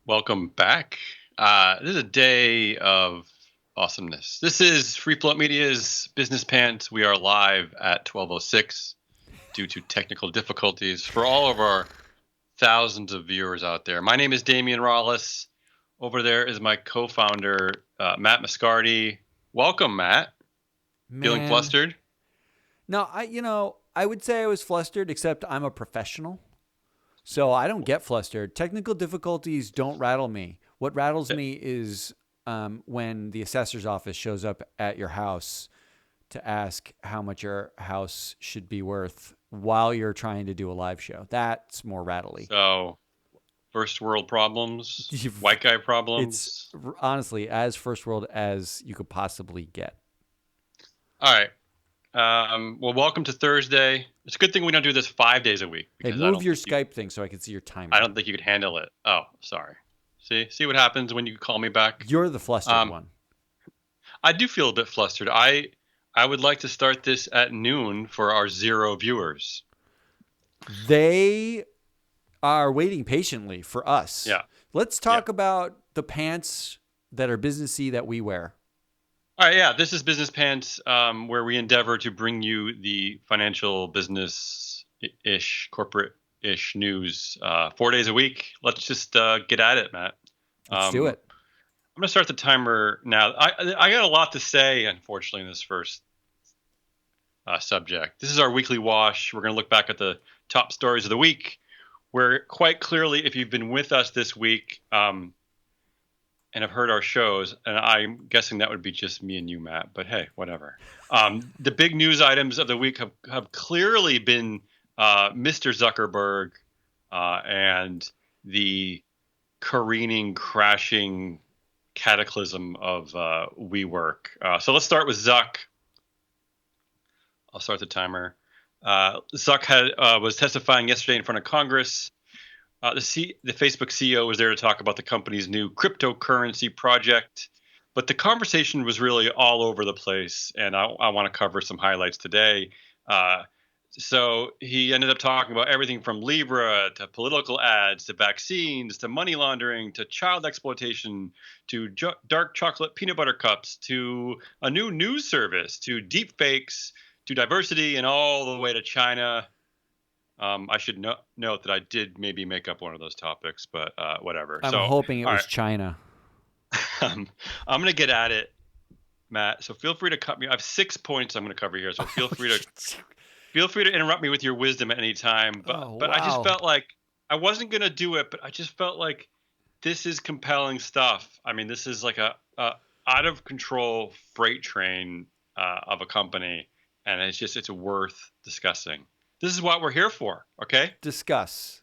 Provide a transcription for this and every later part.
Welcome back. This is a day of awesomeness. This is Free Float Media's Business Pants. We are live at 12:06 due to technical difficulties for all of our thousands of viewers out there. My name is Damian Rollis. Over there is my co-founder, Matt Mascardi. Welcome, Matt. Feeling Man, flustered? no, I would say I was flustered, except I'm a professional, so I don't get flustered. Technical difficulties don't rattle me. What rattles me is when the assessor's office shows up at your house to ask how much your house should be worth while you're trying to do a live show. That's more rattly. So, first world problems, white guy It's problems. honestly as first world as you could possibly get. All right. Well, welcome to Thursday. It's a good thing we don't do this 5 days a week Hey, because I move don't your think you Skype thing so I can see your I timer. don't think you could handle it. Oh, sorry. See what happens when you call me back. You're the flustered Um, one. I do feel a bit flustered. I would like to start this at noon for our 0 viewers. They are waiting patiently for us. Yeah, Let's yeah. talk about the pants that are businessy that we wear. All right, yeah. This is Business Pants, where we endeavor to bring you the financial, business-ish, corporate-ish news 4 days a week. Let's just get at it, Matt. Let's do Um, it. I'm gonna start the timer now. I got a lot to say, unfortunately, in this first subject. This is our weekly wash. We're gonna look back at the top stories of the week. Where quite clearly, if you've been with us this week and have heard our shows, and I'm guessing that would be just me and you, Matt. But hey, whatever. The big news items of the week have clearly been Mr. Zuckerberg and the careening, crashing cataclysm of WeWork. So let's start with Zuck. I'll start the timer. Zuck was testifying yesterday in front of Congress. The Facebook CEO was there to talk about the company's new cryptocurrency project, but the conversation was really all over the place, and I want to cover some highlights today. So he ended up talking about everything from Libra to political ads to vaccines to money laundering to child exploitation to dark chocolate peanut butter cups to a new news service to deep fakes to diversity and all the way to China. I should note that I did maybe make up one of those topics, but whatever. I'm So, hoping it all was right, China. I'm going to get at it, Matt. So feel free to cut me. I have 6 points I'm going to cover here. So feel free to interrupt me with your wisdom at any time. But Oh, but I just wow. felt like I wasn't going to do it, but I just felt like this is compelling stuff. I mean, this is like a out of control freight train of a company, and it's worth discussing. This is what we're here for. Okay. Discuss.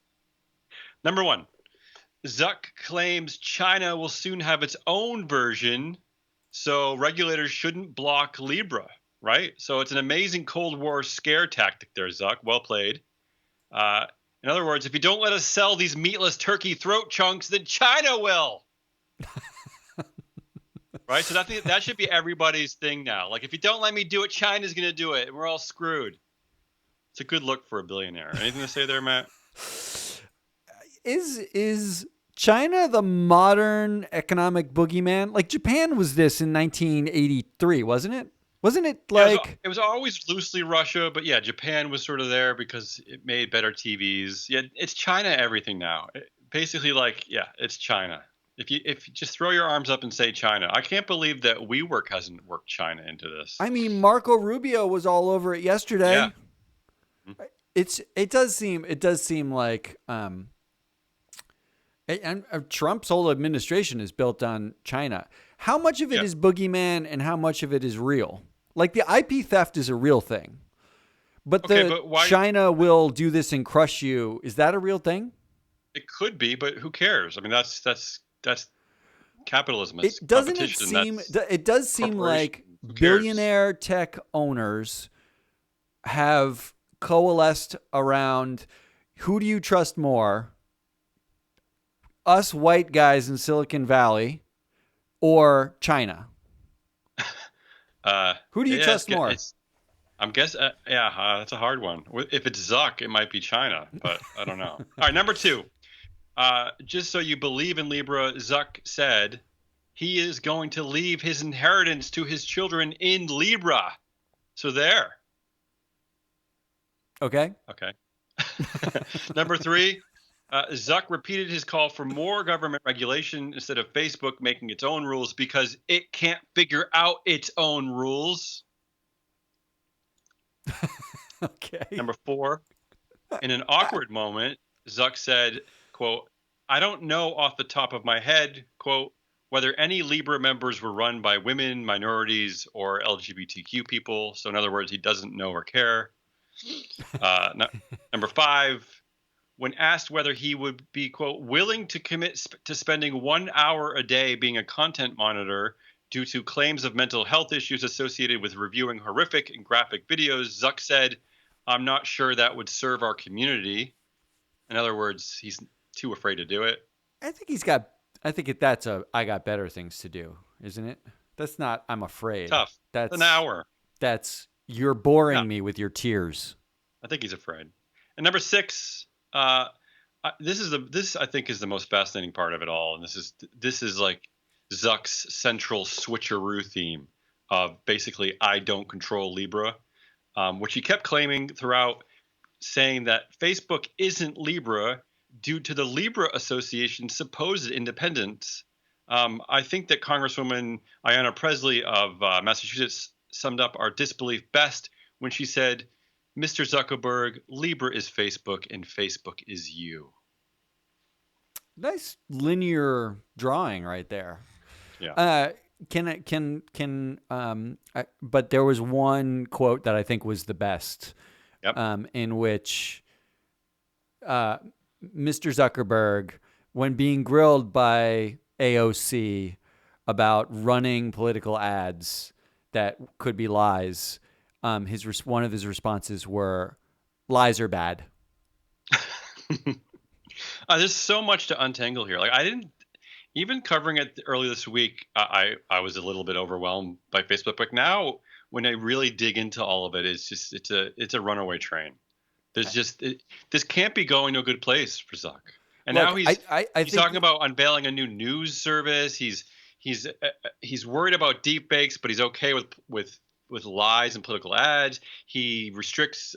Number one, Zuck claims China will soon have its own version, so regulators shouldn't block Libra, right? So it's an amazing Cold War scare tactic there, Zuck. Well played. Uh, in other words, if you don't let us sell these meatless turkey throat chunks, then China will. Right? So that should be everybody's thing now. Like, if you don't let me do it, China's going to do it, and we're all screwed. It's a good look for a billionaire. Anything to say there, Matt? Is China the modern economic boogeyman? Like Japan was this in 1983, wasn't it? Wasn't it Yeah, like it was always loosely Russia, but yeah, Japan was sort of there because it made better TVs. Yeah, it's China everything now. Basically, like, yeah, it's China. If you just throw your arms up and say China, I can't believe that WeWork hasn't worked China into this. I mean Marco Rubio was all over it Yeah. yesterday. Mhm. It does seem like Trump's whole administration is built on China. How much of it Yeah. is boogeyman and how much of it is real? Like the IP theft is a real thing, but Okay, the but why? China will do this and crush you. Is that a real thing? It could be, but who cares? I mean, that's capitalism. It's It doesn't it competition. seem That's it does seem corporation. like Who cares? billionaire tech owners have coalesced around who do you trust more? Us white guys in Silicon Valley or China? Who do you Yeah, trust more? I'm guessing, yeah, that's a hard one. If it's Zuck, it might be China, but I don't know. All right, number two. Just so you believe in Libra, Zuck said he is going to leave his inheritance to his children in Libra. So there. Okay. Okay. Number three, Zuck repeated his call for more government regulation instead of Facebook making its own rules because it can't figure out its own rules. Okay. Number four, in an awkward moment, Zuck said, quote, I don't know off the top of my head, quote, whether any Libra members were run by women, minorities, or LGBTQ people. So, in other words, he doesn't know or care. Number five, when asked whether he would be, quote, willing to commit to spending 1 hour a day being a content monitor due to claims of mental health issues associated with reviewing horrific and graphic videos, Zuck said, I'm not sure that would serve our community. In other words, he's too afraid to do it. I think he's got. I think that's a. I got better things to do, isn't it? That's not. I'm afraid. Tough. An That's. hour. That's. You're Yeah, boring me with your tears. I think he's afraid. And number six, this I think is the most fascinating part of it all, and this is like Zuck's central switcheroo theme of basically I don't control Libra, which he kept claiming throughout, saying that Facebook isn't Libra due to the Libra Association's supposed independence. I think that Congresswoman Ayanna Presley of Massachusetts summed up our disbelief best when she said, Mr. Zuckerberg, Libra is Facebook and Facebook is you. Nice linear drawing right there. Yeah. But there was one quote that I think was the best, Yep. in which Mr. Zuckerberg, when being grilled by AOC about running political ads that could be lies, one of his responses were, "Lies are bad." There's so much to untangle here. Like I didn't even covering it early this week. I was a little bit overwhelmed by Facebook, but now when I really dig into all of it, it's a runaway train. This can't be going to a good place for Zuck. And Look, now he's I he's think talking about unveiling a new news service. He's worried about deep fakes, but he's okay with lies and political ads. He restricts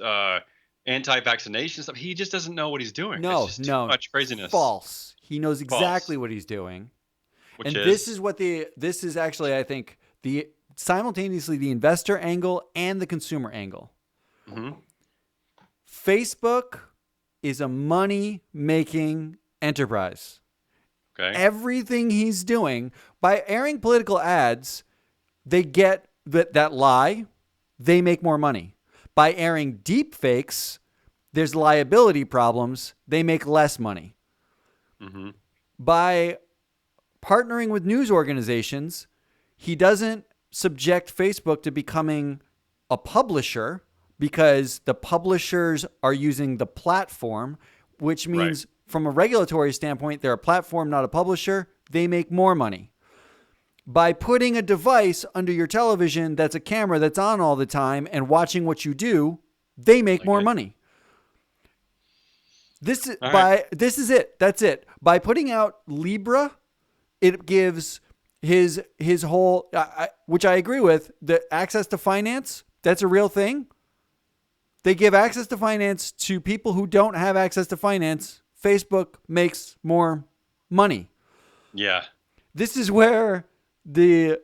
anti-vaccination stuff. He just doesn't know what he's doing. It's just too much craziness. false. He knows exactly False. what he's doing. Which And is this is actually, I think, the simultaneously the investor angle and the consumer angle. Mhm. Facebook is a money-making enterprise. Okay. Everything he's doing by airing political ads, they get that lie, they make more money. By airing deep fakes, there's liability problems, they make less money. Mm-hmm. By partnering with news organizations, he doesn't subject Facebook to becoming a publisher because the publishers are using the platform, which means from a regulatory standpoint, they're a platform, not a publisher. They make more money. By putting a device under your television that's a camera that's on all the time and watching what you do, they make more money. This is it. That's it. By putting out Libra, it gives his whole, which I agree with, the access to finance. That's a real thing. They give access to finance to people who don't have access to finance. Facebook makes more money. Yeah. This is where the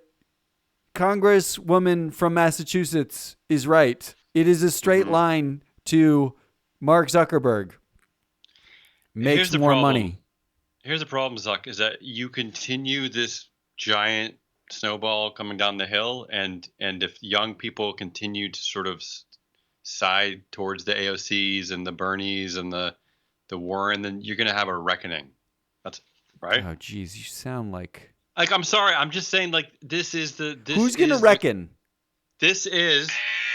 Congresswoman from Massachusetts is right. It is a straight line to Mark Zuckerberg. Makes more money. Here's the problem, Zuck, is that you continue this giant snowball coming down the hill, and if young people continue to sort of side towards the AOCs and the Bernies and the Warren, then you're going to have a reckoning. That's right. Oh, geez, you sound like I'm sorry. I'm just saying, like, this is the. Who's going to reckon? This is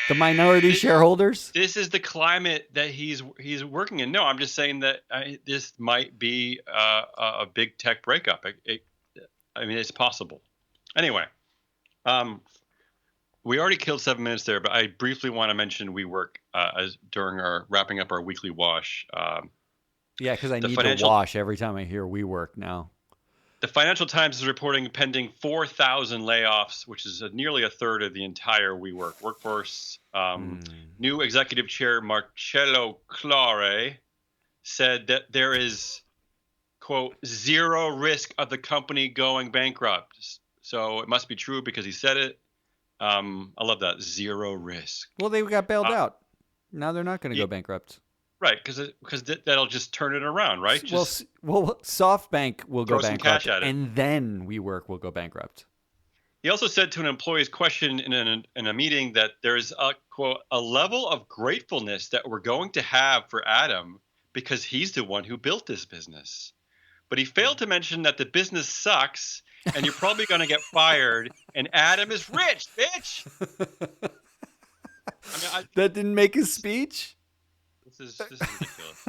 the minority shareholders. This is the climate that he's working in. No, I'm just saying that this might be a big tech breakup. I mean, it's possible. Anyway, we already killed 7 minutes there, but I briefly want to mention WeWork during our wrapping up our weekly wash. Yeah, because I The need to financial wash every time I hear WeWork now. the Financial Times is reporting pending 4,000 layoffs, which is nearly a third of the entire WeWork workforce. Mm. New executive chair Marcello Clare said that there is, quote, zero risk of the company going bankrupt. So it must be true because he said it. I love that, zero risk. Well, they got bailed Uh, out. Now they're not going to go ye- bankrupt. right, because that'll just turn it around, right? Well, Just SoftBank will go throw some bankrupt, cash at it. and then WeWork will go bankrupt. He also said to an employee's question in a meeting that there's a, quote, a level of gratefulness that we're going to have for Adam because he's the one who built this business. But he failed to mention that the business sucks and you're probably going to get fired and Adam is rich, bitch. I mean, That didn't make his speech? this is ridiculous.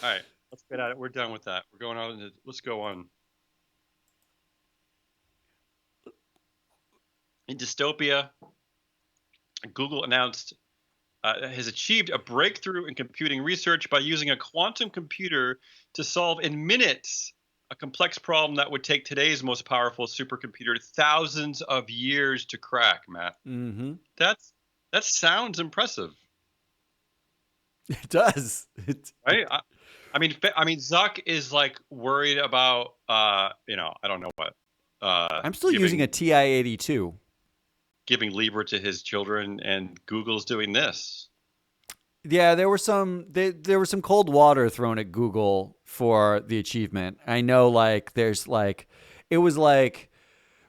All right, let's get at it. We're done with that. We're going on. Let's go on. In dystopia, Google announced has achieved a breakthrough in computing research by using a quantum computer to solve in minutes a complex problem that would take today's most powerful supercomputer thousands of years to crack. Matt, Mm-hmm. that sounds impressive, It does. right? I mean, Zuck is like worried about, I don't know what, I'm still using a giving TI-82. giving Libra to his children, and Google's doing this. Yeah, there was some cold water thrown at Google for the achievement. I know, like it was like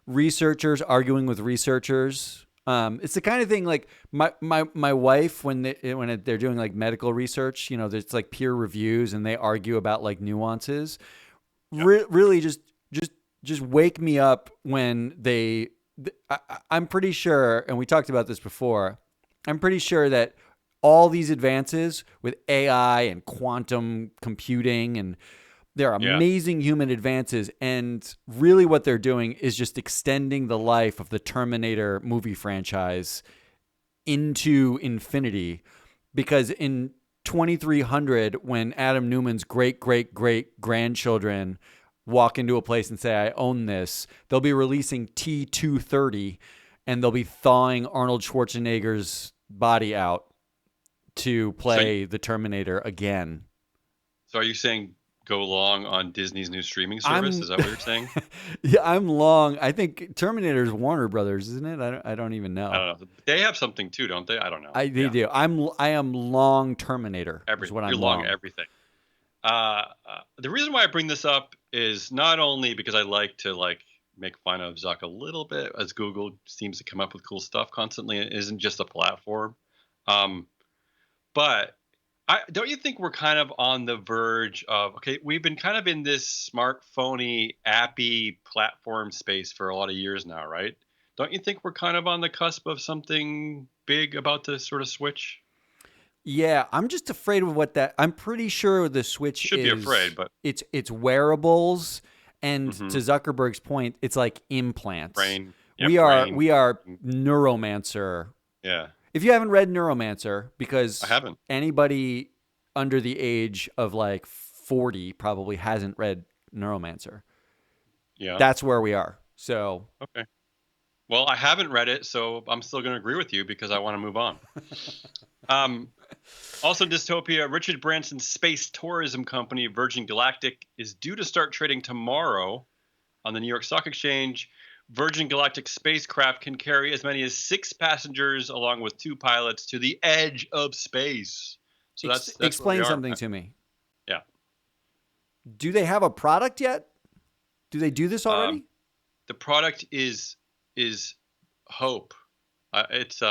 researchers arguing with researchers. It's the kind of thing like my wife they're doing like medical research. There's like peer reviews and they argue about like nuances. Yeah, Really, just wake me up when I'm pretty sure, and we talked about this before. I'm pretty sure that all these advances with AI and quantum computing and they're yeah, amazing human advances. And really what they're doing is just extending the life of the Terminator movie franchise into infinity. Because in 2300, when Adam Newman's great, great, great grandchildren walk into a place and say, I own this, they'll be releasing T230 and they'll be thawing Arnold Schwarzenegger's body out to so play the Terminator again. So are you saying go long on Disney's new streaming service? I'm Is that what you're saying? Yeah, I'm long. I think Terminator's Warner Brothers, isn't it? I don't even I know. don't know. They have something too, don't they? I don't know. They Yeah, do. I am long Terminator is what you're I'm long long. everything. The reason why I bring this up is not only because I like to make fun of Zuck a little bit, as Google seems to come up with cool stuff constantly. It isn't just a platform, um, but don't you think we're kind of on the verge of, okay, we've been kind of in this smartphony, appy platform space for a lot of years now, right? Don't you think we're kind of on the cusp of something big about to sort of switch? Yeah, I'm just afraid of what that. I'm pretty sure the Switch Should be afraid, is but it's wearables, and to hmm Zuckerberg's point, it's like implants. brain, yeah, We brain. are Neuromancer. Yeah, If you haven't read Neuromancer, I because haven't. anybody under the age of like 40 probably hasn't read Neuromancer. Yeah, That's where we are. So, okay. Well, I haven't read it, so I'm still going to agree with you because I want to move on. Um, Also, dystopia. Richard Branson's space tourism company, Virgin Galactic, is due to start trading tomorrow on the New York Stock Exchange. Virgin Galactic spacecraft can carry as many as 6 passengers, along with 2 pilots, to the edge of space. So that's where we explain are. something to me. Yeah. Do they have a product yet? Do they do this Um, already? the product is Hope. It's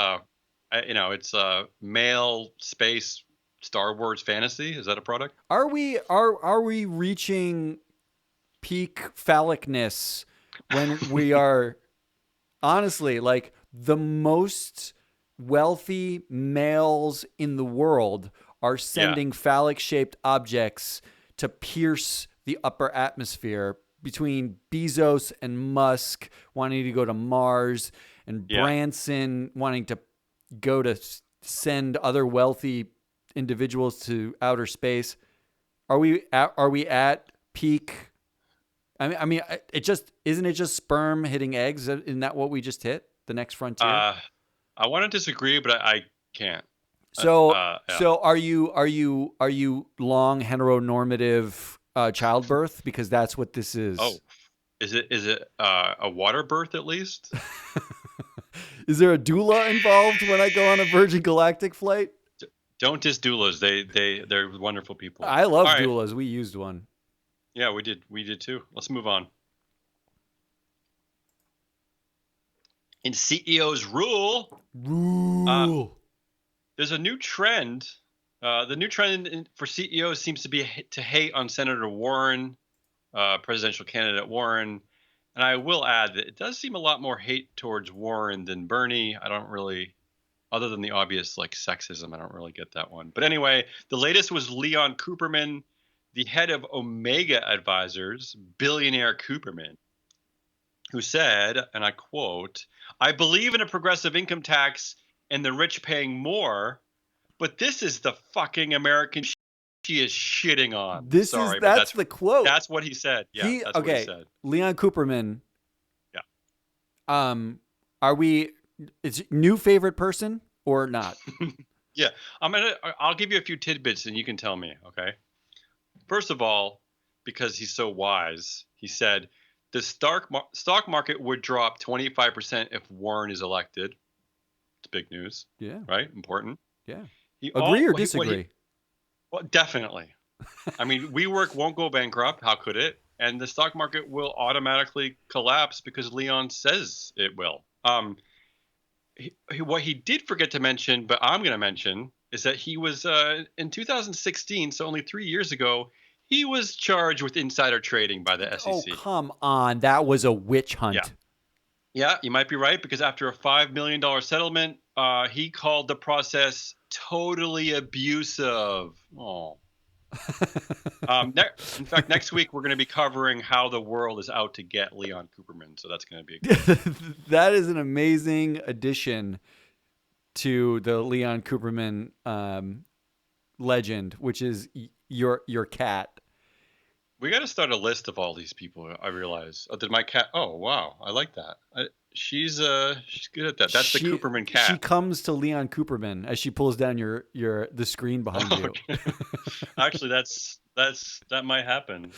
male space Star Wars fantasy. Is that a product? Are we reaching peak phallicness when we are honestly like the most wealthy males in the world are Yeah. sending phallic shaped objects to pierce the upper atmosphere between Bezos and Musk wanting to go to Mars and Yeah. Branson wanting to go to send other wealthy individuals to outer space. Are we at peak? I mean, it just isn't it just sperm hitting eggs? Isn't that what we just hit? The next frontier. Uh, I want to disagree, but I can't. Yeah. So are you long heteronormative childbirth, because that's what this Oh, is. is it a water birth at least? Is there a doula involved when I go on a Virgin Galactic flight? Don't diss doulas. They're wonderful people. I love All right. doulas. We used one. Yeah, we did too. Let's move on. In CEO's rule, uh, Rule. there's a new trend. The new trend for CEOs seems to be to hate on Senator Warren, presidential candidate Warren. And I will add that it does seem a lot more hate towards Warren than Bernie. I don't really, other than the obvious like sexism, I don't really get that one. But anyway, the latest was Leon Cooperman, the head of Omega Advisors, billionaire Cooperman, who said, and I quote, "I believe in a progressive income tax and the rich paying more, but this is the fucking American she is shitting on." Sorry, but That's the quote. that's what he said. Yeah, He that's what he okay. said. Leon Cooperman. Yeah. Um, are we? Is new favorite person or not? Yeah. I'll give you a few tidbits and you can tell me, okay? First of all, because he's so wise, he said the stock market would drop 25% if Warren is elected. It's big news, Yeah. right? Important. Yeah. He Agree or what he- disagree? well, definitely. I mean, WeWork won't go bankrupt. How could it? And the stock market will automatically collapse because Leon says it will. What he did forget to mention, but I'm going to mention, is that he was in 2016, so only 3 years ago, he was charged with insider trading by the Oh, SEC. come on. That was a witch Yeah, hunt. yeah, you might be right because after a $5 million settlement, he called the process totally abusive. Oh. In fact, next week we're going to be covering how the world is out to get Leon Cooperman, so that's going to be a good. That is an amazing addition to the Leon Cooperman legend, which is your cat. We got to start a list of all these people. I realize. Oh, did my cat? Oh, wow, I like that. She's good at that. That's the Cooperman cat. She comes to Leon Cooperman as she pulls down the screen behind you. Okay. Actually, that might happen.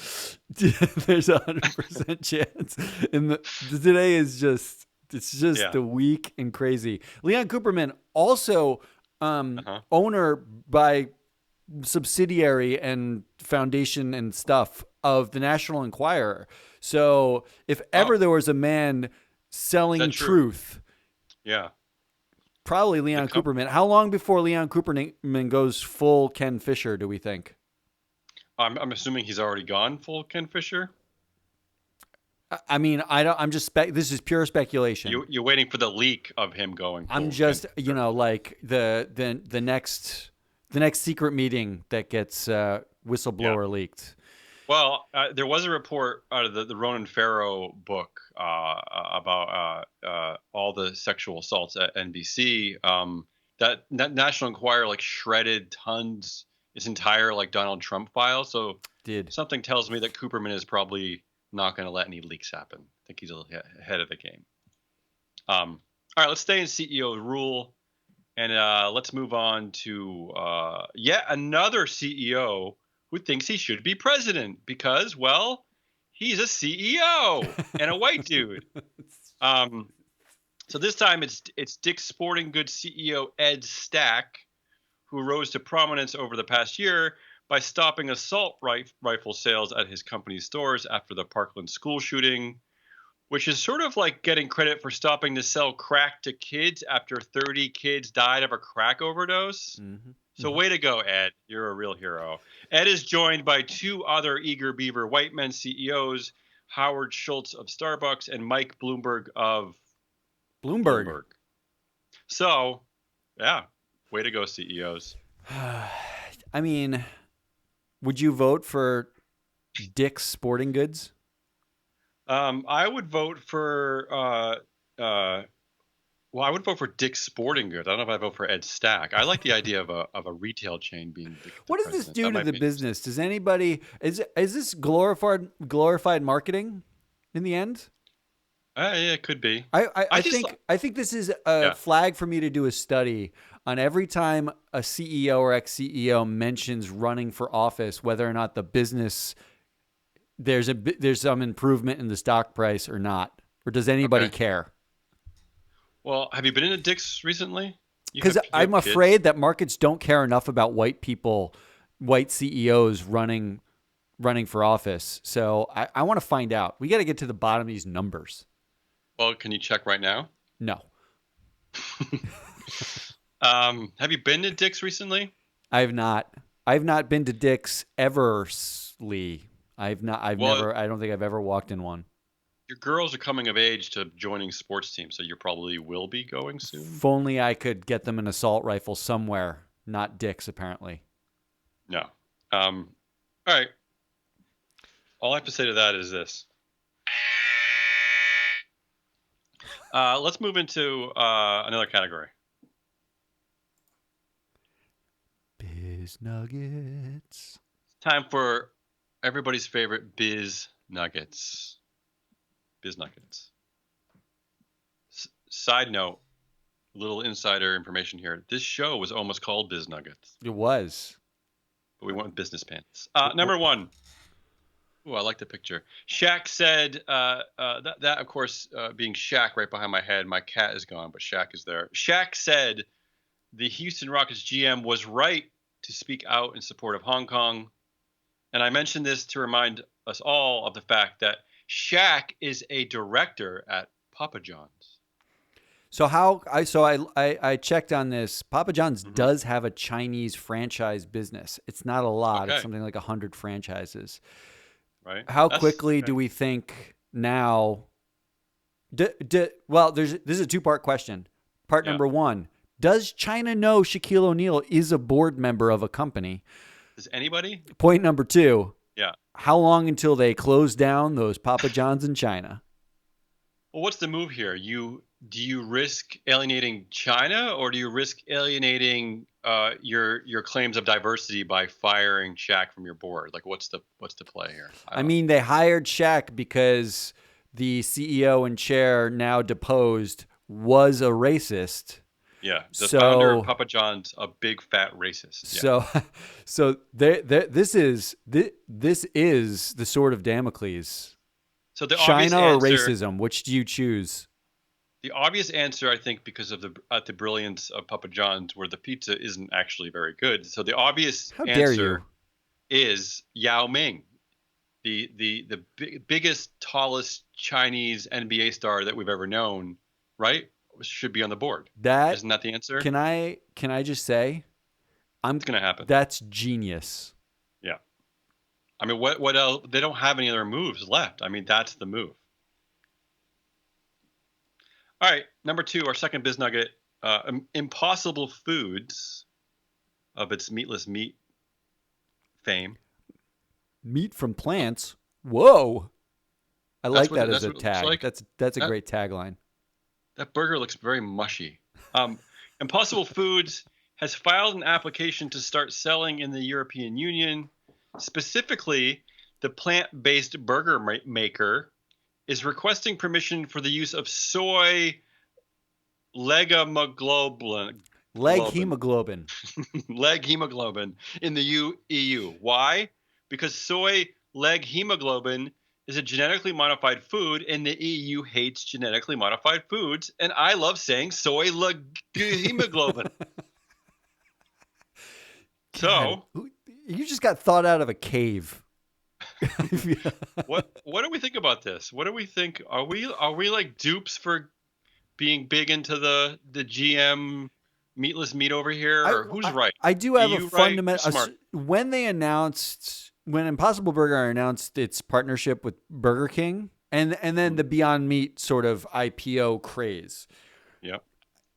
There's 100% chance. And today is just Yeah. the weak and crazy. Leon Cooperman also Uh-huh. owner by subsidiary and foundation and stuff of the National Enquirer. So if ever there was a man selling truth, yeah, probably Leon Cooperman. How long before Leon Cooperman goes full Ken Fisher, do we think? I'm assuming he's already gone full Ken Fisher. I mean, I don't. I'm just this is pure speculation. You're waiting for the leak of him going. I'm just, like the next secret meeting that gets whistleblower leaked. Well, there was a report out of the Ronan Farrow book about all the sexual assaults at NBC. That National Enquirer like shredded its entire like Donald Trump file. So something tells me that Cooperman is probably not going to let any leaks happen. I think he's ahead of the game. All right, let's stay in CEO rule, and let's move on to yet another CEO who thinks he should be president because, well, he's a CEO and a white dude. So this time it's Dick's Sporting Goods CEO Ed Stack, who rose to prominence over the past year by stopping assault rifle sales at his company's stores after the Parkland school shooting, which is sort of like getting credit for stopping to sell crack to kids after 30 kids died of a crack overdose. Mm-hmm. So way to go, Ed. You're a real hero. Ed is joined by two other eager beaver white men CEOs, Howard Schultz of Starbucks and Mike Bloomberg of Bloomberg. So, yeah, way to go, CEOs. I mean, would you vote for Dick's Sporting Goods? I would vote for Well, I would vote for Dick's Sporting Goods. I don't know if I vote for Ed Stack. I like the idea of a retail chain being the What does this president. do That to might the be interesting. business? Does anybody is this glorified marketing in the end? Yeah, it could be. I I just think this is a yeah. flag for me to do a study on every time a CEO or ex CEO mentions running for office, whether or not the business there's some improvement in the stock price or not, or does anybody Okay. care? Well, have you been into Dick's recently? Because You I'm have kids? afraid that markets don't care enough about white people, white CEOs running for office. So I want to find out. We got to get to the bottom of these numbers. Well, can you check right now? No, Have you been to Dick's recently? I've not. I've not been to Dick's ever, Lee. I've not. I've Well, never. I don't think I've ever walked in one. your girls are coming of age to joining sports teams, so you probably will be going soon. If only I could get them an assault rifle somewhere. Not Dick's, apparently. No. All right. All I have to say to that is this. Let's move into another category. Biz Nuggets. Time for everybody's favorite Biz Nuggets. Biz Nuggets. Side note, little insider information here. This show was almost called Biz Nuggets, It was. but we went with business pants. Number one. Ooh, I like the picture. Shaq said that of course, being Shaq right behind my head. My cat is gone, but Shaq is there. Shaq said the Houston Rockets GM was right to speak out in support of Hong Kong. And I mentioned this to remind us all of the fact that Shaq is a director at Papa John's. So I checked on this. Papa John's Mm-hmm. does have a Chinese franchise business. It's not a lot. It's Okay. something like 100 franchises. Right? How That's quickly okay. do we think now? Well, this is a two-part question. Part Yeah. number one: does China know Shaquille O'Neal is a board member of a company? Does anybody? Point number two: Yeah. how long until they close down those Papa John's in China? Well, what's the move here? Do you risk alienating China, or do you risk alienating your claims of diversity by firing Shaq from your board? Like, what's the play here? I mean, they hired Shaq because the CEO and chair, now deposed, was a racist. yeah, the So- founder of Papa John's, a big fat racist. Yeah. So this is the sword of Damocles. So the obvious China or answer, racism? Which do you choose? the obvious answer, I think, because of the brilliance of Papa John's, where the pizza isn't actually very good. So the obvious How dare answer you? is Yao Ming, the biggest, tallest Chinese NBA star that we've ever known, right? Should be on the board. Isn't that the answer? Can I just say, It's going to happen. that's genius. Yeah. I mean, what else? They don't have any other moves left. I mean, that's the move. All right, number two, our second biz nugget, Impossible Foods, of its meatless meat fame. Meat from plants. Whoa. I like that that's as a what it looks tag. like. That's a That- great tagline. That burger looks very mushy. Impossible Foods has filed an application to start selling in the European Union. Specifically, the plant-based burger maker is requesting permission for the use of soy legomoglobin, Leg globin. hemoglobin. leg hemoglobin in the EU. Why? Because soy leg hemoglobin is a genetically modified food, and the EU hates genetically modified foods. And I love saying soy leg hemoglobin. So, God, you just got thought out of a cave. what do we think about this? What do we think? Are we like dupes for being big into the GM meatless meat over here, or who's right? I do have Are a you right? fundamental. Smart. When Impossible Burger announced its partnership with Burger King, and then the Beyond Meat sort of IPO craze. Yep.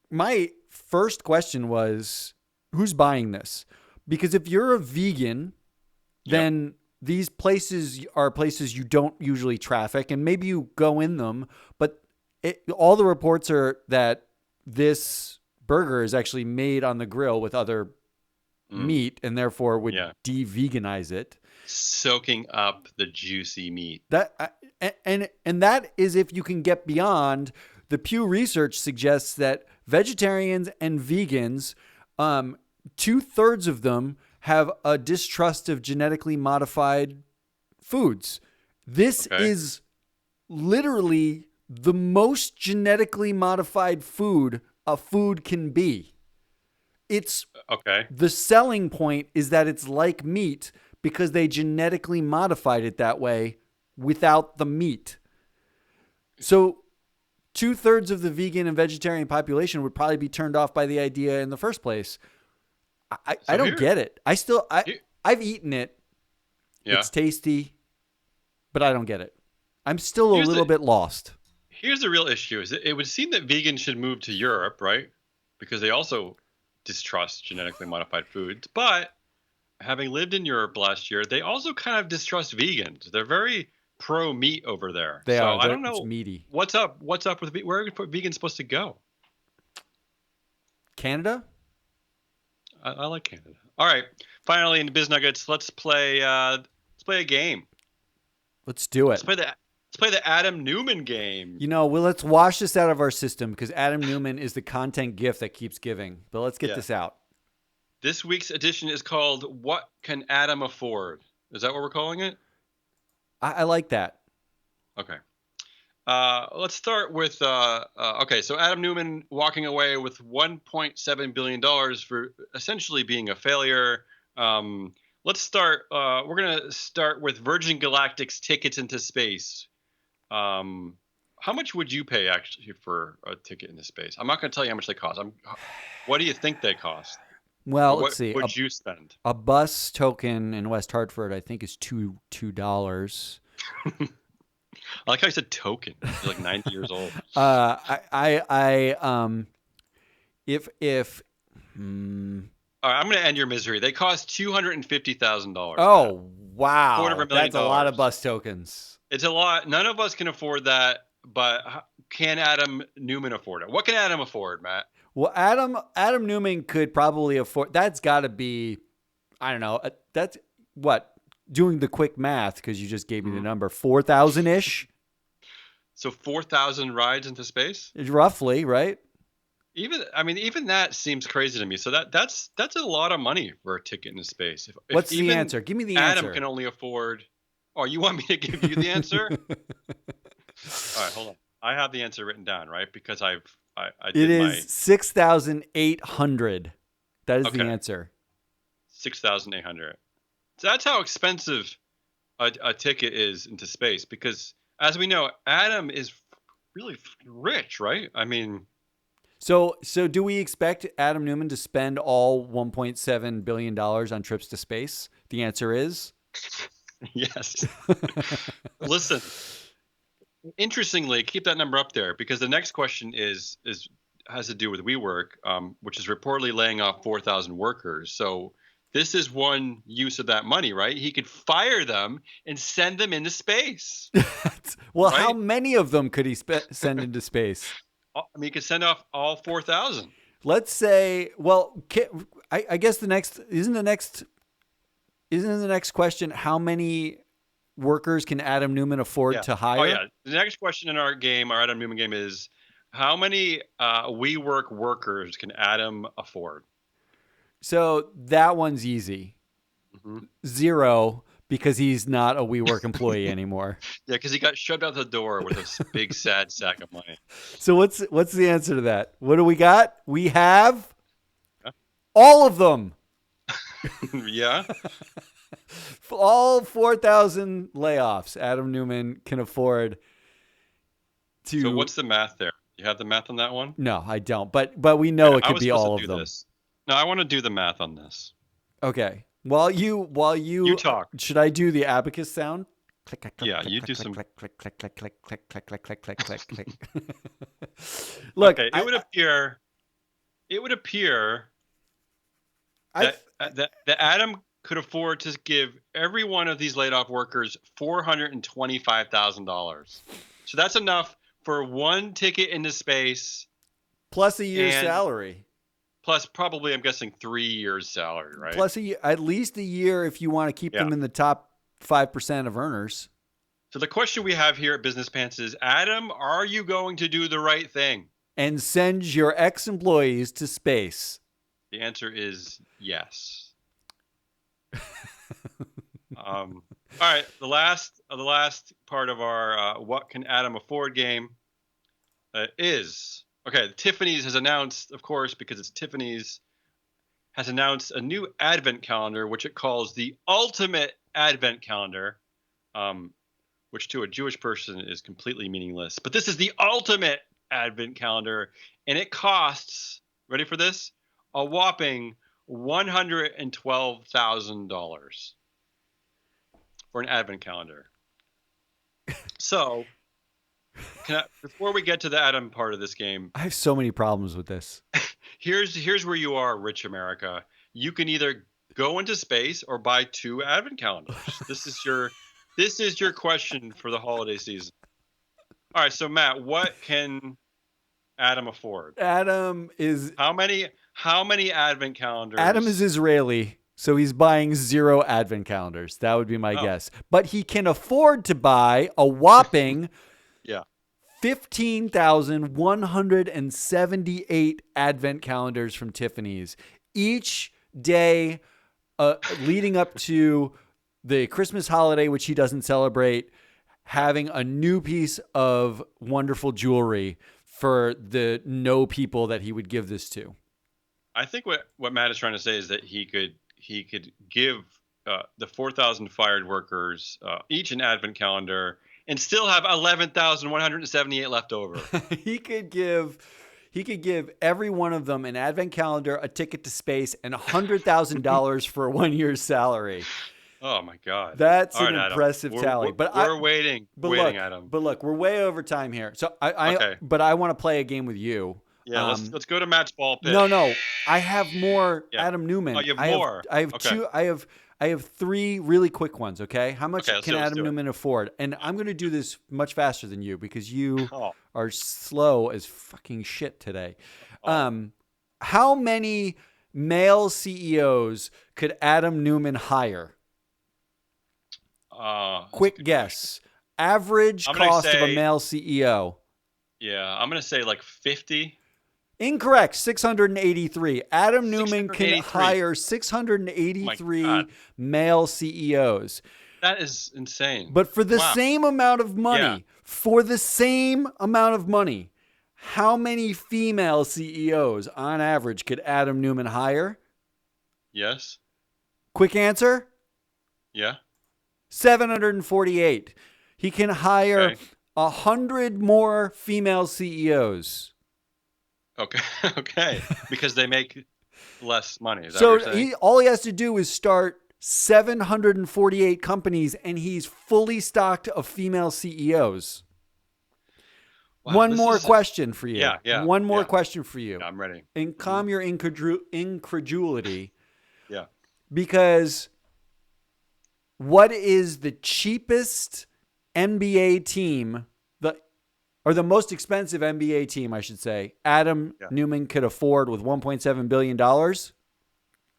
My first question was, who's buying this? Because if you're a vegan, then these places are places you don't usually traffic, and maybe you go in them, but all the reports are that this burger is actually made on the grill with other meat and therefore would Yeah. de-veganize it. Soaking up the juicy meat. And that is if you can get beyond. The Pew Research suggests that vegetarians and vegans, 2/3 of them have a distrust of genetically modified foods. This is literally the most genetically modified food a food can be. It's the selling point is that it's like meat because they genetically modified it that way without the meat. So 2/3 of the vegan and vegetarian population would probably be turned off by the idea in the first place. I don't get it. I've eaten it. Yeah. It's tasty, but I don't get it. I'm still a little bit lost. Here's the real issue: is it would seem that vegans should move to Europe, right? Because they also distrust genetically modified foods. But having lived in Europe last year, they also kind of distrust vegans. They're very pro meat over there. They are. I don't know. It's meaty. What's up with where are vegans supposed to go? Canada. I like Canada. All right. Finally, in the Biz Nuggets, let's play a game. Let's do it. Let's play the Adam Newman game. Let's wash this out of our system because Adam Newman is the content gift that keeps giving. But let's get this out. This week's edition is called "What Can Adam Afford?" Is that what we're calling it? I like that. Okay. Let's start with so Adam Newman walking away with $1.7 billion for essentially being a failure. Let's start. We're gonna start with Virgin Galactic's tickets into space. How much would you pay actually for a ticket into space? I'm not gonna tell you how much they cost. What do you think they cost? Well, let's see. What would you spend? A bus token in West Hartford, I think, is $2. I like how you said token. You're like 90 years old. All right, I'm going to end your misery. They cost $250,000. Oh, wow. $250,000. That's a lot of bus tokens. It's a lot. None of us can afford that, but can Adam Newman afford it? What can Adam afford, Matt? Well, Adam Newman could probably afford. That's got to be, I don't know. That's what? Doing the quick math, because you just gave me the number, 4,000-ish. So 4,000 rides into space? Roughly, right? Even that seems crazy to me. So that's a lot of money for a ticket into space. What's the answer? Give me the answer. Adam can only afford. Oh, you want me to give you the answer? All right, hold on. I have the answer written down, right? Because I did it is 6,800. That is the answer. 6,800. So that's how expensive a ticket is into space. Because as we know, Adam is really rich, right? I mean. So do we expect Adam Newman to spend all $1.7 billion on trips to space? The answer is yes. Listen, interestingly, keep that number up there because the next question has to do with WeWork, which is reportedly laying off 4,000 workers. So this is one use of that money, right? He could fire them and send them into space. Well, right? How many of them could he send into space? He could send off all 4,000. Let's say, well, I guess the next question, how many workers can Adam Newman afford to hire? Oh, yeah. The next question in our Adam Newman game is, how many WeWork workers can Adam afford? So that one's easy. Mm-hmm. 0, because he's not a WeWork employee anymore. Yeah, because he got shoved out the door with a big sad sack of money. So what's the answer to that? What do we got? We have all of them. Yeah. All 4,000 layoffs Adam Newman can afford to. So what's the math there? You have the math on that one? No, I don't. But we know it could be all of them. No, I want to do the math on this. Okay. While you talk. Should I do the abacus sound? Click, click, click. Yeah, you do some. Click, click, click, click, click, click, click, click, click, click, click, click. Look, okay, it would appear that Adam could afford to give every one of these laid off workers $425,000. So that's enough for one ticket into space Plus a year's and salary. plus probably I'm guessing 3 years salary, right? Plus at least a year if you want to keep Yeah. them in the top 5% of earners. So the question we have here at Business Pants is, Adam, are you going to do the right thing? And send your ex-employees to space. The answer is yes. All right, the last part of our what can Adam afford game is okay. Tiffany's has announced, of course, because it's Tiffany's, has announced a new advent calendar, which it calls the ultimate advent calendar, which to a Jewish person is completely meaningless. But this is the ultimate advent calendar, and it costs, ready for this, a whopping $112,000 for an advent calendar. So, before we get to the Adam part of this game, I have so many problems with this. here's where you are, rich America. You can either go into space or buy 2 advent calendars. This is your question for the holiday season. All right, so Matt, what can Adam afford? Adam is How many advent calendars? Adam is Israeli, so he's buying 0 advent calendars. That would be my guess. But he can afford to buy a whopping yeah. 15,178 advent calendars from Tiffany's. Each day leading up to the Christmas holiday, which he doesn't celebrate, having a new piece of wonderful jewelry for the people that he would give this to. I think what Matt is trying to say is that he could give the 4,000 fired workers each an advent calendar and still have 11,178 left over. He could give every one of them an advent calendar, a ticket to space, and $100,000 for a 1 year's salary. Oh my God, that's all an right, impressive tally. But we're waiting, Adam. But look, we're way over time here. So Okay. But I want to play a game with you. Yeah, let's go to Matt's ball pit. No, I have more. Yeah. Adam Newman. Oh, you have more. I have Okay. two. I have 3 really quick ones. Okay, how much Okay, can Adam Newman afford? And I'm going to do this much faster than you because you are slow as fucking shit today. How many male CEOs could Adam Newman hire? Quick guess. Average cost of a male CEO. Yeah, I'm going to say like 50. Incorrect. 683. Adam Newman can hire 683 male CEOs. That is insane. But for the same amount of money, how many female CEOs on average could Adam Newman hire? Yes. Quick answer? Yeah. 748. He can hire 100 more female CEOs. Okay. Okay. Because they make less money. Is that So what you're saying? all he has to do is start 748 companies, and he's fully stocked of female CEOs. Wow, One more question for you. Yeah. One more question for you. Yeah, I'm ready. And calm your incredulity. Yeah. Because what is the cheapest NBA team, or the most expensive NBA team, I should say, Adam Newman could afford with $1.7 billion? I'm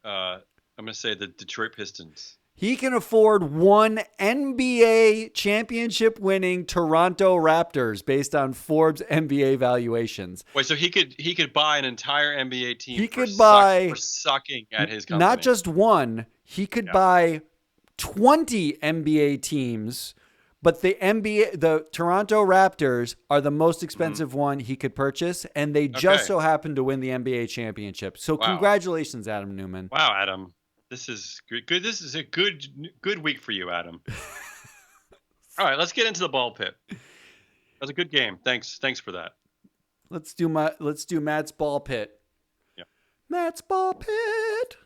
going to say the Detroit Pistons. He can afford one NBA championship winning Toronto Raptors based on Forbes NBA valuations. Wait, so he could buy an entire NBA team for sucking at his company. Not just one, he could buy 20 NBA teams, but the Toronto Raptors are the most expensive one he could purchase, and they just so happen to win the NBA championship. So congratulations, Adam Newman. Wow, Adam. This is good. This is a good week for you, Adam. All right, let's get into the ball pit. That's a good game. Thanks for that. Let's do Matt's ball pit. Yeah. Matt's ball pit.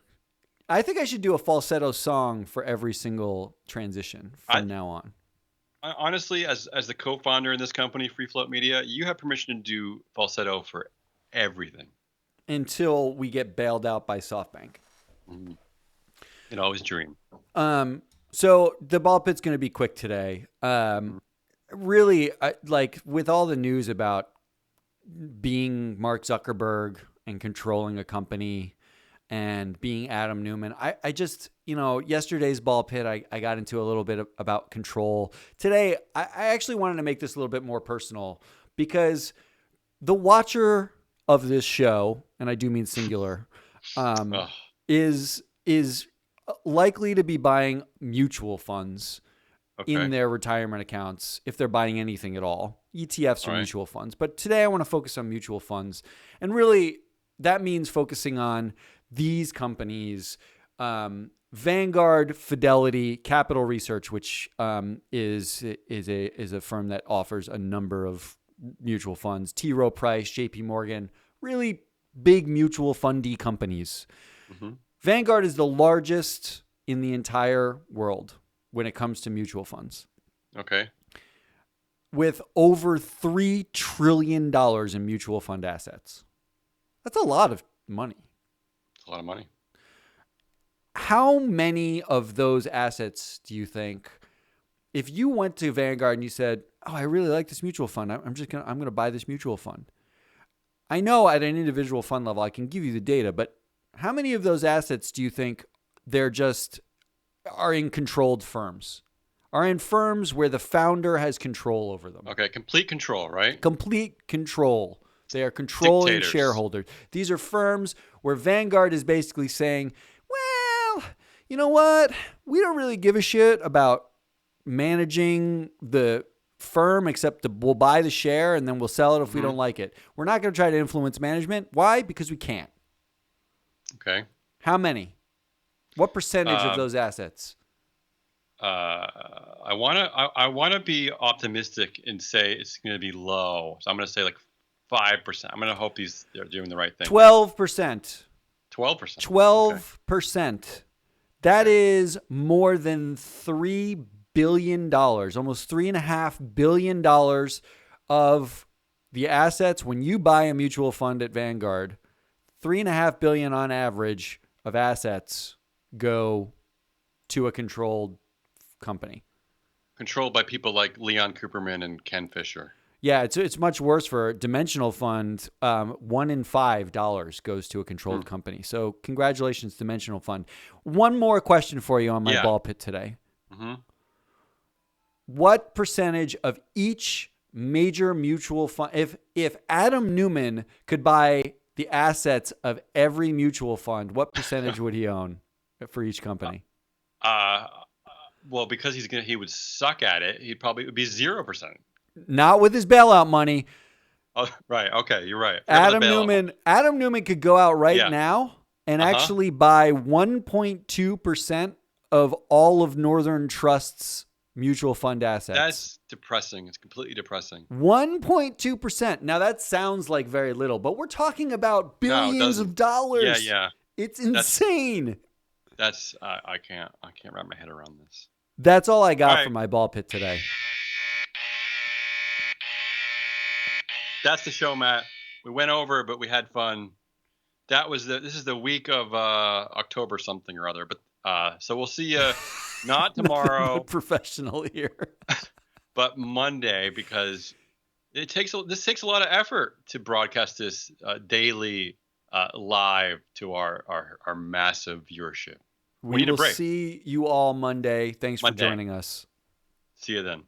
I think I should do a falsetto song for every single transition from now on. Honestly, as the co-founder in this company, Free Float Media, you have permission to do falsetto for everything until we get bailed out by SoftBank. Mm-hmm. You can always dream. So the ball pit's going to be quick today. Really, like with all the news about being Mark Zuckerberg and controlling a company and being Adam Newman. I just, yesterday's ball pit, I got into a little bit about control. Today, I actually wanted to make this a little bit more personal because the watcher of this show, and I do mean singular, Ugh. is likely to be buying mutual funds in Okay. their retirement accounts if they're buying anything at all. ETFs All or right. mutual funds. But today I want to focus on mutual funds. And really, that means focusing on these companies, Vanguard, Fidelity, Capital Research, which is a firm that offers a number of mutual funds, T. Rowe Price, JP Morgan, really big mutual fundy companies. Mm-hmm. Vanguard is the largest in the entire world when it comes to mutual funds, Okay. with over $3 trillion in mutual fund assets. That's a lot of money. It's a lot of money. How many of those assets do you think, if you went to Vanguard and you said, "Oh, I really like this mutual fund. I'm going to buy this mutual fund." I know at an individual fund level, I can give you the data, but how many of those assets do you think are in controlled firms, are in firms where the founder has control over them? Okay. Complete control, right? Complete control. They are controlling Dictators. shareholders. These are firms where Vanguard is basically saying, well, you know what? We don't really give a shit about managing the firm except we'll buy the share and then we'll sell it if we don't like it. We're not going to try to influence management. Why? Because we can't. Okay. How many? What percentage of those assets? I wanna be optimistic and say it's gonna be low. So I'm gonna say like 5%. I'm gonna hope they're doing the right thing. 12%. 12%. 12%. That is more than $3 billion, almost $3.5 billion of the assets. When you buy a mutual fund at Vanguard, $3.5 billion on average of assets go to a controlled company. Controlled by people like Leon Cooperman and Ken Fisher. Yeah, it's much worse for a dimensional fund. $1 in $5 goes to a controlled company. So congratulations, dimensional fund. One more question for you on my ball pit today. Mm-hmm. What percentage of each major mutual fund, if Adam Newman could buy the assets of every mutual fund, what percentage would he own for each company? Well, because he would suck at it, it would be 0%. Not with his bailout money. Oh, right. Okay, you're right. Adam Newman could go out right now and actually buy 1.2% of all of Northern Trust's mutual fund assets. That's depressing. It's completely depressing. 1.2%. Now that sounds like very little, but we're talking about billions of dollars. Yeah. It's insane. That's I can't wrap my head around this. That's all I got for my ball pit today. That's the show, Matt. We went over, but we had fun. This is the week of October something or other. But so we'll see you not tomorrow, professional here, but Monday, because this takes a lot of effort to broadcast this daily live to our massive viewership. We need a break. See you all Monday. Thanks for joining us. See you then.